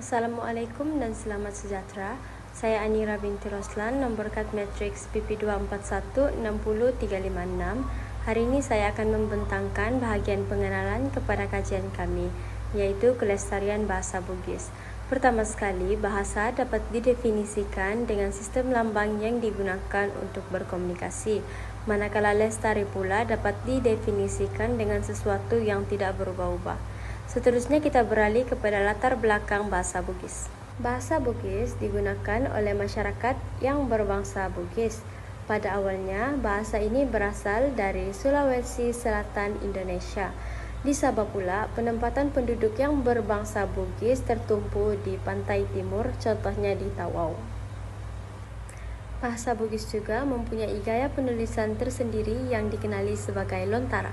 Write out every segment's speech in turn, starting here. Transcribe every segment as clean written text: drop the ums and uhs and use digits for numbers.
Assalamualaikum dan selamat sejahtera. Saya Anira binti Roslan, nomor kad matriks BP24160356. Hari ini saya akan membentangkan bahagian pengenalan kepada kajian kami, yaitu kelestarian bahasa Bugis. Pertama sekali, bahasa dapat didefinisikan dengan sistem lambang yang digunakan untuk berkomunikasi, manakala lestari pula dapat didefinisikan dengan sesuatu yang tidak berubah-ubah. Seterusnya kita beralih kepada latar belakang bahasa Bugis. Bahasa Bugis digunakan oleh masyarakat yang berbangsa Bugis. Pada awalnya, bahasa ini berasal dari Sulawesi Selatan, Indonesia. Di Sabah pula, penempatan penduduk yang berbangsa Bugis tertumpu di pantai timur, contohnya di Tawau. Bahasa Bugis juga mempunyai gaya penulisan tersendiri yang dikenali sebagai lontara.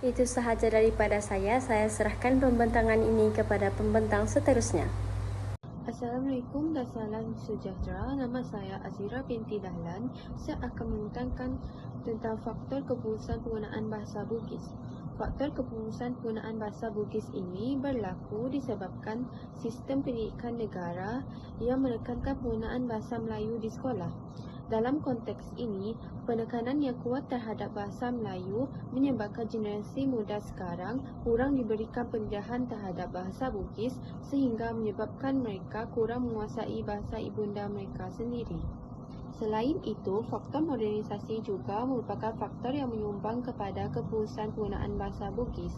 Itu sahaja daripada saya serahkan pembentangan ini kepada pembentang seterusnya. Assalamualaikum dan salam sejahtera. Nama saya Azira binti Dahlan. Saya akan membentangkan tentang faktor keputusan penggunaan bahasa Bugis. Faktor keputusan penggunaan bahasa Bugis ini berlaku disebabkan sistem pendidikan negara yang menekankan penggunaan bahasa Melayu di sekolah. Dalam konteks ini, penekanan yang kuat terhadap bahasa Melayu menyebabkan generasi muda sekarang kurang diberikan pendidikan terhadap bahasa Bugis sehingga menyebabkan mereka kurang menguasai bahasa ibunda mereka sendiri. Selain itu, faktor modernisasi juga merupakan faktor yang menyumbang kepada keputusan penggunaan bahasa Bugis.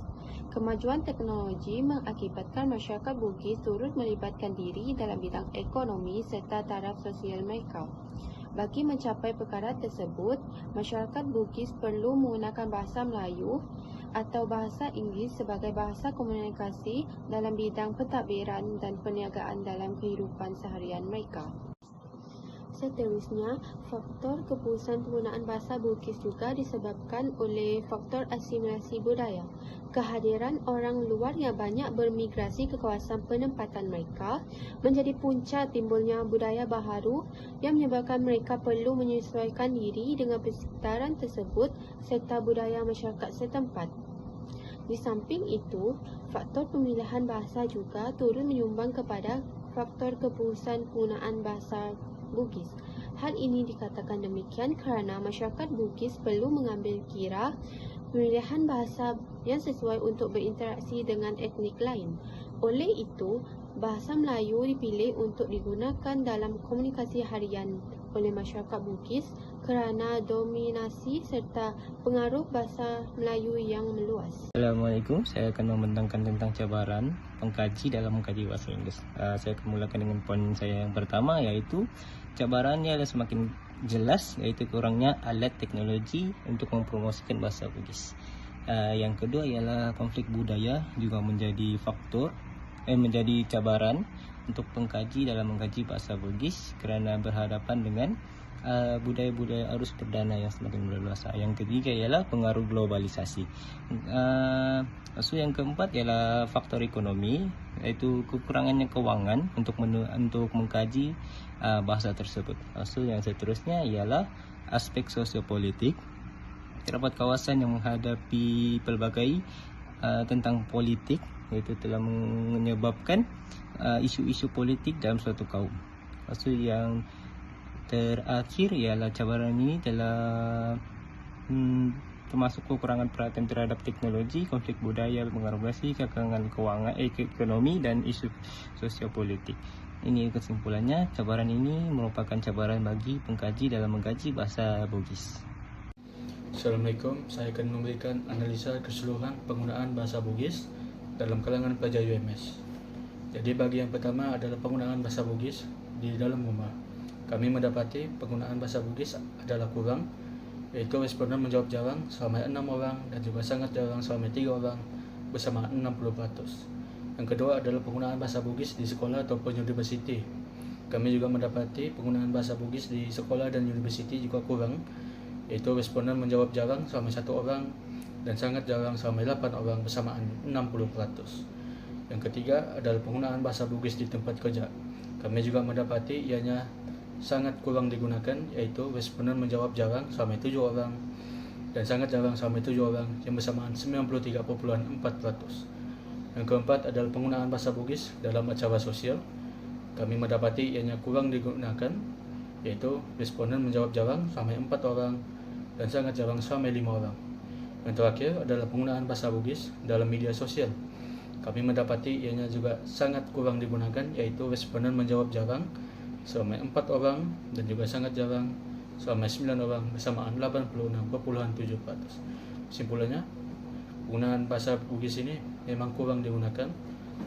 Kemajuan teknologi mengakibatkan masyarakat Bugis turut melibatkan diri dalam bidang ekonomi serta taraf sosial mereka. Bagi mencapai perkara tersebut, masyarakat Bugis perlu menggunakan bahasa Melayu atau bahasa Inggeris sebagai bahasa komunikasi dalam bidang pentadbiran dan perniagaan dalam kehidupan seharian mereka. Seterusnya, faktor keputusan penggunaan bahasa Bugis juga disebabkan oleh faktor asimilasi budaya. Kehadiran orang luar yang banyak bermigrasi ke kawasan penempatan mereka menjadi punca timbulnya budaya baharu yang menyebabkan mereka perlu menyesuaikan diri dengan persekitaran tersebut serta budaya masyarakat setempat. Di samping itu, faktor pemilihan bahasa juga turut menyumbang kepada faktor keputusan penggunaan bahasa Bugis. Hal ini dikatakan demikian kerana masyarakat Bugis perlu mengambil kira pemilihan bahasa yang sesuai untuk berinteraksi dengan etnik lain. Oleh itu, bahasa Melayu dipilih untuk digunakan dalam komunikasi harian oleh masyarakat Bugis kerana dominasi serta pengaruh bahasa Melayu yang meluas. Assalamualaikum, saya akan membentangkan tentang cabaran pengkaji dalam mengkaji bahasa Inggeris. Saya akan mulakan dengan poin saya yang pertama, iaitu cabarannya adalah semakin jelas, iaitu kurangnya alat teknologi untuk mempromosikan bahasa Bugis. Yang kedua ialah konflik budaya juga menjadi menjadi cabaran untuk pengkaji dalam mengkaji bahasa Bugis kerana berhadapan dengan budaya-budaya arus perdana yang semakin berluasa. Yang ketiga ialah pengaruh globalisasi. Yang keempat ialah faktor ekonomi, iaitu kekurangannya kewangan untuk mengkaji bahasa tersebut. Yang seterusnya ialah aspek sosiopolitik. Terdapat kawasan yang menghadapi pelbagai tentang politik, iaitu telah menyebabkan isu-isu politik dalam suatu kaum. Yang terakhir ialah cabaran ini telah termasuk kekurangan perhatian terhadap teknologi, konflik budaya, pengaruh globalisasi, kekurangan kewangan ekonomi dan isu sosiopolitik. Ini kesimpulannya, cabaran ini merupakan cabaran bagi pengkaji dalam mengkaji bahasa Bugis. Assalamualaikum, saya akan memberikan analisa keseluruhan penggunaan bahasa Bugis dalam kalangan pelajar UMS. Jadi bahagian pertama adalah penggunaan bahasa Bugis di dalam rumah. Kami mendapati penggunaan bahasa Bugis adalah kurang, iaitu responden menjawab jarang selama 6 orang dan juga sangat jarang selama 3 orang bersama 60%. Yang kedua adalah penggunaan bahasa Bugis di sekolah ataupun universiti. Kami juga mendapati penggunaan bahasa Bugis di sekolah dan universiti juga kurang, iaitu responden menjawab jarang selama 1 orang dan sangat jarang selama 8 orang bersamaan 60%. Yang ketiga adalah penggunaan bahasa Bugis di tempat kerja. Kami juga mendapati ianya sangat kurang digunakan, iaitu responden menjawab jarang selama 7 orang dan sangat jarang selama 7 orang yang bersamaan 93.4%. Yang keempat adalah penggunaan bahasa Bugis dalam acara sosial. Kami mendapati ianya kurang digunakan, yaitu responden menjawab jarang sampai 4 orang dan sangat jarang sampai 5 orang. Yang terakhir adalah penggunaan bahasa Bugis dalam media sosial. Kami mendapati ianya juga sangat kurang digunakan, yaitu responden menjawab jarang sampai 4 orang dan juga sangat jarang sampai 9 orang, bersamaan 86,7%. Kesimpulannya, penggunaan bahasa Bugis ini memang kurang digunakan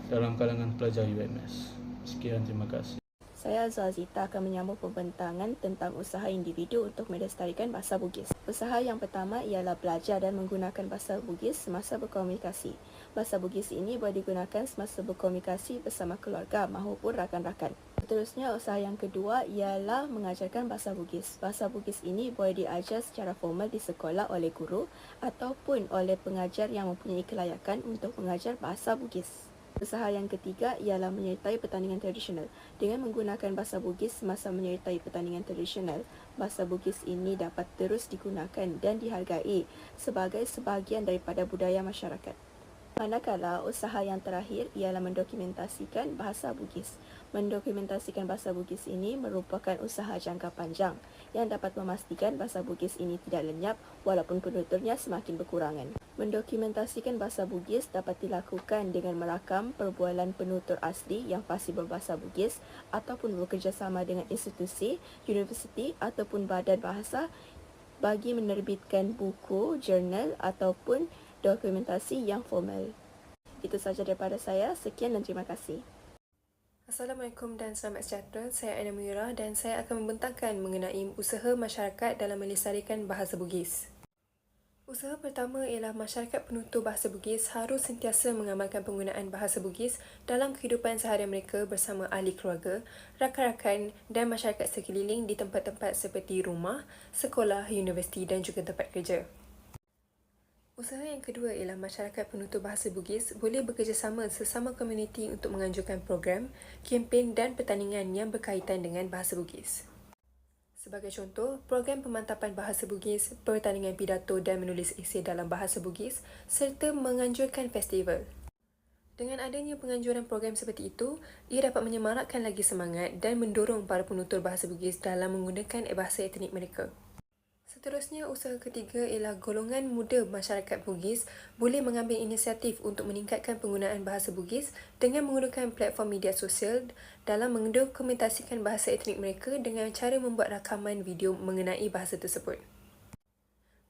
dalam kalangan pelajar UMS. Sekian, terima kasih. Saya Zazita akan menyambung pembentangan tentang usaha individu untuk melestarikan bahasa Bugis. Usaha yang pertama ialah belajar dan menggunakan bahasa Bugis semasa berkomunikasi. Bahasa Bugis ini boleh digunakan semasa berkomunikasi bersama keluarga maupun rakan-rakan. Seterusnya, usaha yang kedua ialah mengajarkan bahasa Bugis. Bahasa Bugis ini boleh diajar secara formal di sekolah oleh guru ataupun oleh pengajar yang mempunyai kelayakan untuk mengajar bahasa Bugis. Usaha yang ketiga ialah menyertai pertandingan tradisional. Dengan menggunakan bahasa Bugis semasa menyertai pertandingan tradisional, bahasa Bugis ini dapat terus digunakan dan dihargai sebagai sebahagian daripada budaya masyarakat. Manakala usaha yang terakhir ialah mendokumentasikan bahasa Bugis. Mendokumentasikan bahasa Bugis ini merupakan usaha jangka panjang yang dapat memastikan bahasa Bugis ini tidak lenyap walaupun penuturnya semakin berkurangan. Mendokumentasikan bahasa Bugis dapat dilakukan dengan merakam perbualan penutur asli yang fasih berbahasa Bugis ataupun bekerjasama dengan institusi, universiti ataupun badan bahasa bagi menerbitkan buku, jurnal ataupun dokumentasi yang formal. Itu sahaja daripada saya. Sekian dan terima kasih. Assalamualaikum dan selamat sejahtera. Saya Ana Muira dan saya akan membentangkan mengenai usaha masyarakat dalam melestarikan bahasa Bugis. Usaha pertama ialah masyarakat penutur bahasa Bugis harus sentiasa mengamalkan penggunaan bahasa Bugis dalam kehidupan seharian mereka bersama ahli keluarga, rakan-rakan dan masyarakat sekeliling di tempat-tempat seperti rumah, sekolah, universiti dan juga tempat kerja. Usaha yang kedua ialah masyarakat penutur bahasa Bugis boleh bekerjasama sesama komuniti untuk menganjurkan program, kempen dan pertandingan yang berkaitan dengan bahasa Bugis. Sebagai contoh, program pemantapan bahasa Bugis, pertandingan pidato dan menulis esei dalam bahasa Bugis serta menganjurkan festival. Dengan adanya penganjuran program seperti itu, ia dapat menyemarakkan lagi semangat dan mendorong para penutur bahasa Bugis dalam menggunakan bahasa etnik mereka. Seterusnya, usaha ketiga ialah golongan muda masyarakat Bugis boleh mengambil inisiatif untuk meningkatkan penggunaan bahasa Bugis dengan menggunakan platform media sosial dalam mendokumentasikan bahasa etnik mereka dengan cara membuat rakaman video mengenai bahasa tersebut.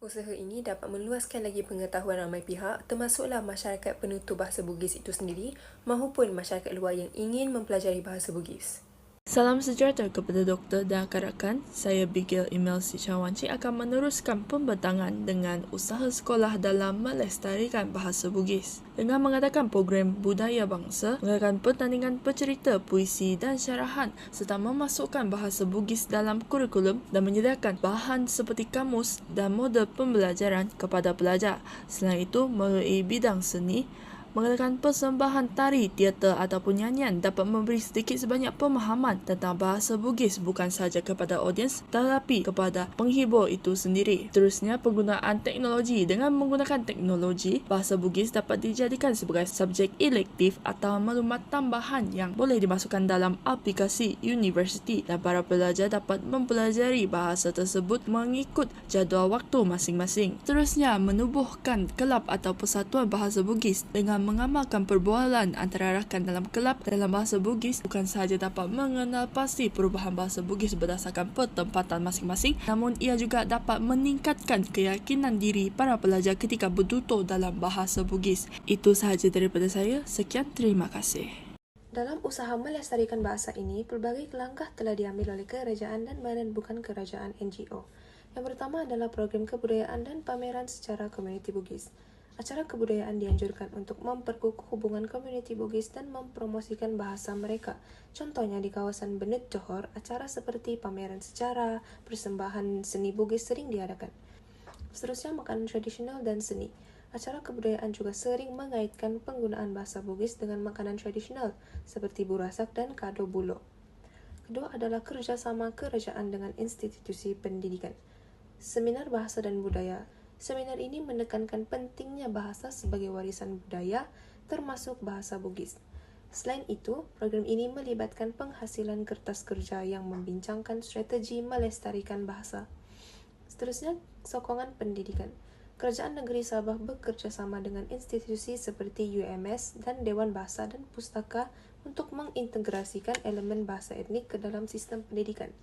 Usaha ini dapat meluaskan lagi pengetahuan ramai pihak, termasuklah masyarakat penutur bahasa Bugis itu sendiri maupun masyarakat luar yang ingin mempelajari bahasa Bugis. Salam sejahtera kepada doktor dan rakan-rakan. Saya Bigil Imelsi Cawanci akan meneruskan pembentangan dengan usaha sekolah dalam melestarikan bahasa Bugis. Dengan mengadakan program budaya bangsa, mengadakan pertandingan bercerita, puisi dan syarahan serta memasukkan bahasa Bugis dalam kurikulum dan menyediakan bahan seperti kamus dan model pembelajaran kepada pelajar. Selain itu, melalui bidang seni, mengadakan persembahan tari, teater ataupun nyanyian dapat memberi sedikit sebanyak pemahaman tentang bahasa Bugis bukan sahaja kepada audiens tetapi kepada penghibur itu sendiri. Terusnya, penggunaan teknologi. Dengan menggunakan teknologi, bahasa Bugis dapat dijadikan sebagai subjek elektif atau maklumat tambahan yang boleh dimasukkan dalam aplikasi universiti dan para pelajar dapat mempelajari bahasa tersebut mengikut jadual waktu masing-masing. Terusnya, menubuhkan kelab atau persatuan bahasa Bugis. Dengan mengamalkan perbualan antara rakan dalam kelab dalam bahasa Bugis bukan sahaja dapat mengenal pasti perubahan bahasa Bugis berdasarkan pertempatan masing-masing, namun ia juga dapat meningkatkan keyakinan diri para pelajar ketika bertutur dalam bahasa Bugis. Itu sahaja daripada saya. Sekian, terima kasih. Dalam usaha melestarikan bahasa ini, pelbagai langkah telah diambil oleh kerajaan dan badan bukan kerajaan NGO. Yang pertama adalah program kebudayaan dan pameran secara komuniti Bugis. Acara kebudayaan dianjurkan untuk memperkukuh hubungan komuniti Bugis dan mempromosikan bahasa mereka. Contohnya di kawasan Benut Johor, acara seperti pameran sejarah, persembahan seni Bugis sering diadakan. Seterusnya, makanan tradisional dan seni. Acara kebudayaan juga sering mengaitkan penggunaan bahasa Bugis dengan makanan tradisional seperti burasak dan kado bulo. Kedua adalah kerjasama kerajaan dengan institusi pendidikan. Seminar bahasa dan budaya. Seminar ini menekankan pentingnya bahasa sebagai warisan budaya termasuk bahasa Bugis. Selain itu, program ini melibatkan penghasilan kertas kerja yang membincangkan strategi melestarikan bahasa. Seterusnya, sokongan pendidikan. Kerajaan Negeri Sabah bekerja sama dengan institusi seperti UMS dan Dewan Bahasa dan Pustaka untuk mengintegrasikan elemen bahasa etnik ke dalam sistem pendidikan.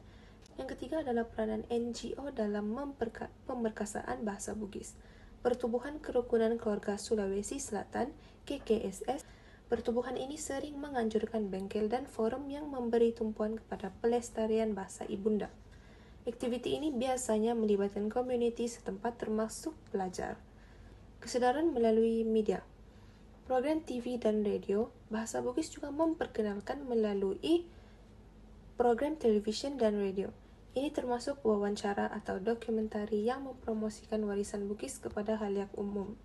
Yang ketiga adalah peranan NGO dalam pemerkasaan bahasa Bugis. Pertubuhan Kerukunan Keluarga Sulawesi Selatan, KKSS. Pertubuhan ini sering menganjurkan bengkel dan forum yang memberi tumpuan kepada pelestarian bahasa ibunda. Aktiviti ini biasanya melibatkan komuniti setempat termasuk pelajar. Kesedaran melalui media. Program TV dan radio, bahasa Bugis juga memperkenalkan melalui program televisyen dan radio. Ini termasuk wawancara atau dokumentari yang mempromosikan warisan Bugis kepada khalayak umum.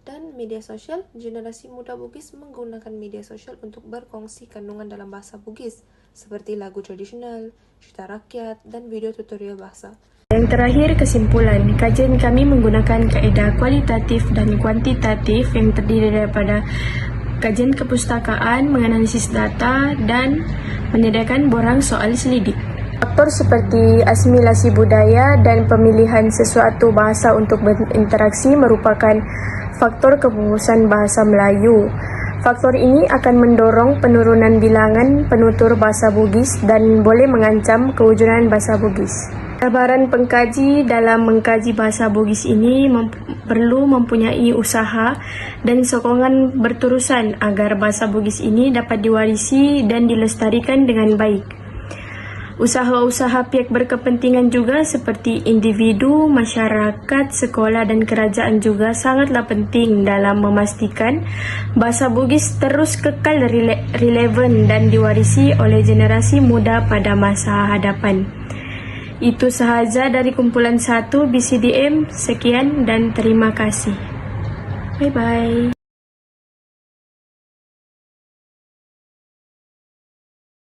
Dan media sosial, generasi muda Bugis menggunakan media sosial untuk berkongsi kandungan dalam bahasa Bugis, seperti lagu tradisional, cerita rakyat, dan video tutorial bahasa. Yang terakhir, kesimpulan. Kajian kami menggunakan kaedah kualitatif dan kuantitatif yang terdiri daripada kajian kepustakaan, menganalisis data, dan menyediakan borang soal selidik. Faktor seperti asimilasi budaya dan pemilihan sesuatu bahasa untuk berinteraksi merupakan faktor kepupusan bahasa Melayu. Faktor ini akan mendorong penurunan bilangan penutur bahasa Bugis dan boleh mengancam kewujudan bahasa Bugis. Cabaran pengkaji dalam mengkaji bahasa Bugis ini perlu mempunyai usaha dan sokongan berterusan agar bahasa Bugis ini dapat diwarisi dan dilestarikan dengan baik. Usaha-usaha pihak berkepentingan juga seperti individu, masyarakat, sekolah dan kerajaan juga sangatlah penting dalam memastikan bahasa Bugis terus kekal relevan dan diwarisi oleh generasi muda pada masa hadapan. Itu sahaja dari kumpulan 1 BCDM. Sekian dan terima kasih. Bye-bye.